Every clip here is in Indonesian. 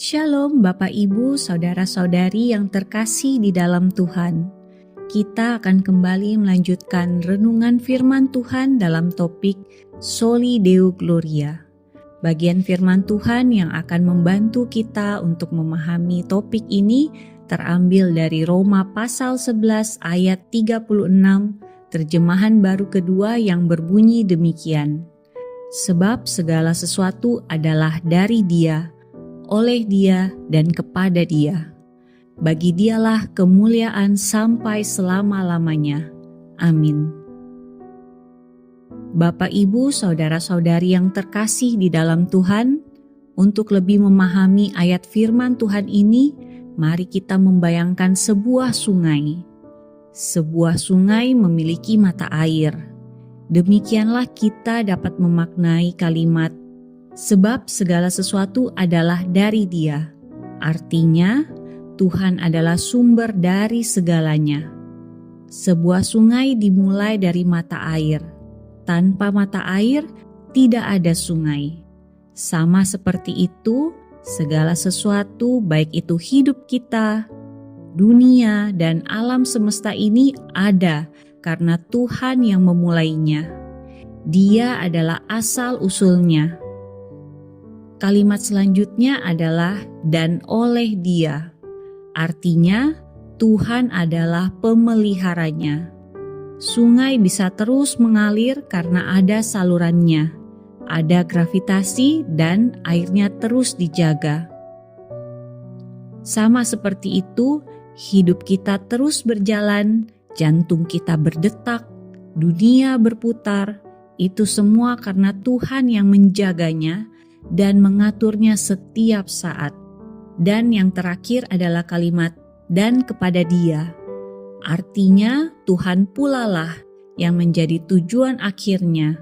Shalom Bapak Ibu, Saudara-saudari yang terkasih di dalam Tuhan. Kita akan kembali melanjutkan renungan firman Tuhan dalam topik Soli Deo Gloria. Bagian firman Tuhan yang akan membantu kita untuk memahami topik ini terambil dari Roma pasal 11 ayat 36, terjemahan baru kedua yang berbunyi demikian. Sebab segala sesuatu adalah dari Dia, oleh Dia dan kepada Dia. Bagi Dialah kemuliaan sampai selama-lamanya. Amin. Bapak, Ibu, Saudara-saudari yang terkasih di dalam Tuhan, untuk lebih memahami ayat firman Tuhan ini, mari kita membayangkan sebuah sungai. Sebuah sungai memiliki mata air. Demikianlah kita dapat memaknai kalimat sebab segala sesuatu adalah dari Dia. Artinya, Tuhan adalah sumber dari segalanya. Sebuah sungai dimulai dari mata air. Tanpa mata air, tidak ada sungai. Sama seperti itu, segala sesuatu, baik itu hidup kita, dunia, dan alam semesta ini ada karena Tuhan yang memulainya. Dia adalah asal-usulnya. Kalimat selanjutnya adalah dan oleh Dia. Artinya, Tuhan adalah pemeliharanya. Sungai bisa terus mengalir karena ada salurannya, ada gravitasi dan airnya terus dijaga. Sama seperti itu, hidup kita terus berjalan, jantung kita berdetak, dunia berputar, itu semua karena Tuhan yang menjaganya dan mengaturnya setiap saat. Dan yang terakhir adalah kalimat dan kepada Dia. Artinya Tuhan pula lah yang menjadi tujuan akhirnya.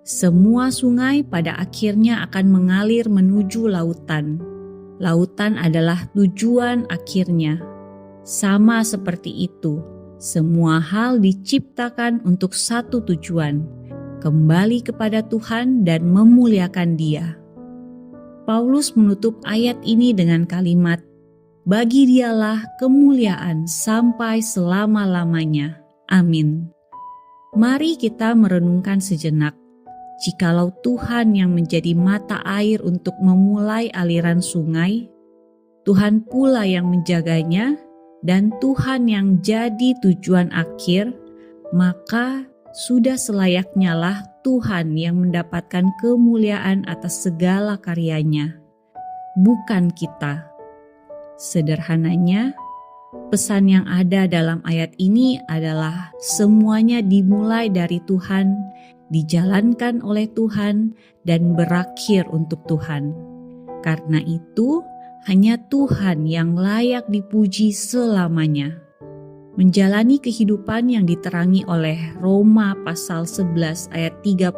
Semua sungai pada akhirnya akan mengalir menuju lautan. Lautan adalah tujuan akhirnya. Sama seperti itu, semua hal diciptakan untuk satu tujuan, kembali kepada Tuhan dan memuliakan Dia. Paulus menutup ayat ini dengan kalimat, bagi Dialah kemuliaan sampai selama-lamanya. Amin. Mari kita merenungkan sejenak. Jikalau Tuhan yang menjadi mata air untuk memulai aliran sungai, Tuhan pula yang menjaganya, dan Tuhan yang jadi tujuan akhir, maka sudah selayaknya lah Tuhan yang mendapatkan kemuliaan atas segala karyanya, bukan kita. Sederhananya, pesan yang ada dalam ayat ini adalah semuanya dimulai dari Tuhan, dijalankan oleh Tuhan, dan berakhir untuk Tuhan. Karena itu, hanya Tuhan yang layak dipuji selamanya. Menjalani kehidupan yang diterangi oleh Roma pasal 11 ayat 36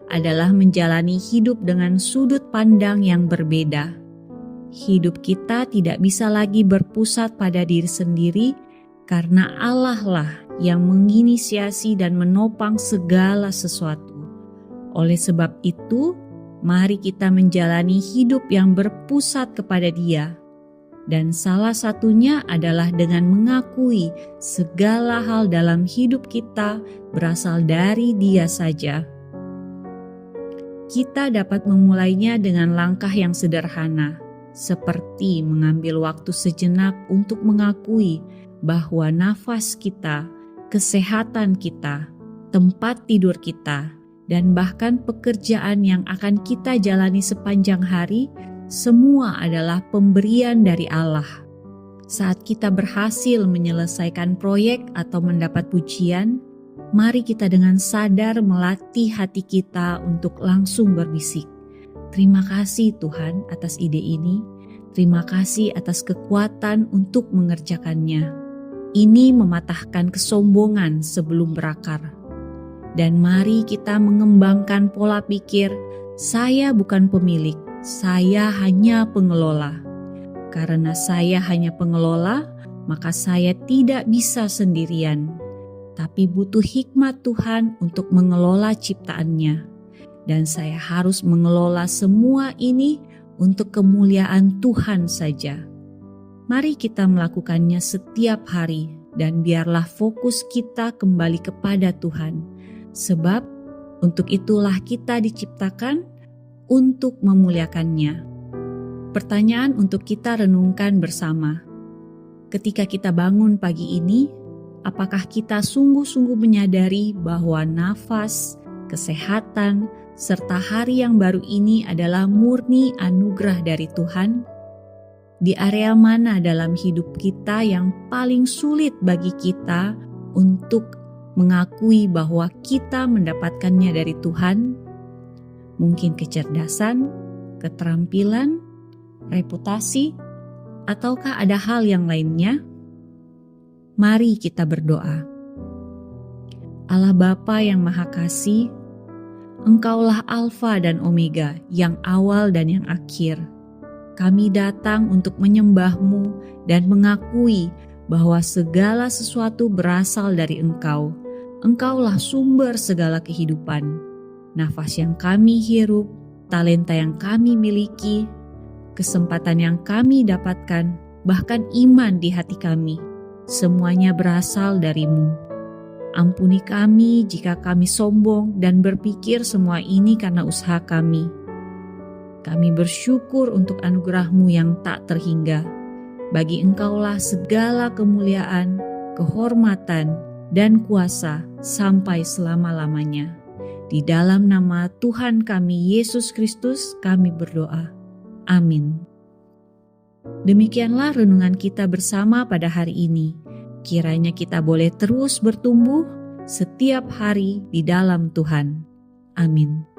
adalah menjalani hidup dengan sudut pandang yang berbeda. Hidup kita tidak bisa lagi berpusat pada diri sendiri karena Allah lah yang menginisiasi dan menopang segala sesuatu. Oleh sebab itu, mari kita menjalani hidup yang berpusat kepada Dia. Dan salah satunya adalah dengan mengakui segala hal dalam hidup kita berasal dari Dia saja. Kita dapat memulainya dengan langkah yang sederhana, seperti mengambil waktu sejenak untuk mengakui bahwa nafas kita, kesehatan kita, tempat tidur kita, dan bahkan pekerjaan yang akan kita jalani sepanjang hari, semua adalah pemberian dari Allah. Saat kita berhasil menyelesaikan proyek atau mendapat pujian, mari kita dengan sadar melatih hati kita untuk langsung berbisik, terima kasih Tuhan atas ide ini, terima kasih atas kekuatan untuk mengerjakannya. Ini mematahkan kesombongan sebelum berakar. Dan mari kita mengembangkan pola pikir, saya bukan pemilik, saya hanya pengelola. Karena saya hanya pengelola, maka saya tidak bisa sendirian. Tapi butuh hikmat Tuhan untuk mengelola ciptaannya. Dan saya harus mengelola semua ini untuk kemuliaan Tuhan saja. Mari kita melakukannya setiap hari dan biarlah fokus kita kembali kepada Tuhan. Sebab untuk itulah kita diciptakan untuk memuliakannya. Pertanyaan untuk kita renungkan bersama. Ketika kita bangun pagi ini, apakah kita sungguh-sungguh menyadari bahwa nafas, kesehatan, serta hari yang baru ini adalah murni anugerah dari Tuhan? Di area mana dalam hidup kita yang paling sulit bagi kita untuk mengakui bahwa kita mendapatkannya dari Tuhan? Mungkin kecerdasan, keterampilan, reputasi, ataukah ada hal yang lainnya? Mari kita berdoa. Allah Bapa yang Maha Kasih, Engkaulah Alfa dan Omega, yang awal dan yang akhir. Kami datang untuk menyembah-Mu dan mengakui bahwa segala sesuatu berasal dari Engkau. Engkaulah sumber segala kehidupan. Nafas yang kami hirup, talenta yang kami miliki, kesempatan yang kami dapatkan, bahkan iman di hati kami, semuanya berasal dari-Mu. Ampuni kami jika kami sombong dan berpikir semua ini karena usaha kami. Kami bersyukur untuk anugerah-Mu yang tak terhingga. Bagi Engkaulah segala kemuliaan, kehormatan, dan kuasa sampai selama-lamanya. Di dalam nama Tuhan kami Yesus Kristus kami berdoa. Amin. Demikianlah renungan kita bersama pada hari ini. Kiranya kita boleh terus bertumbuh setiap hari di dalam Tuhan. Amin.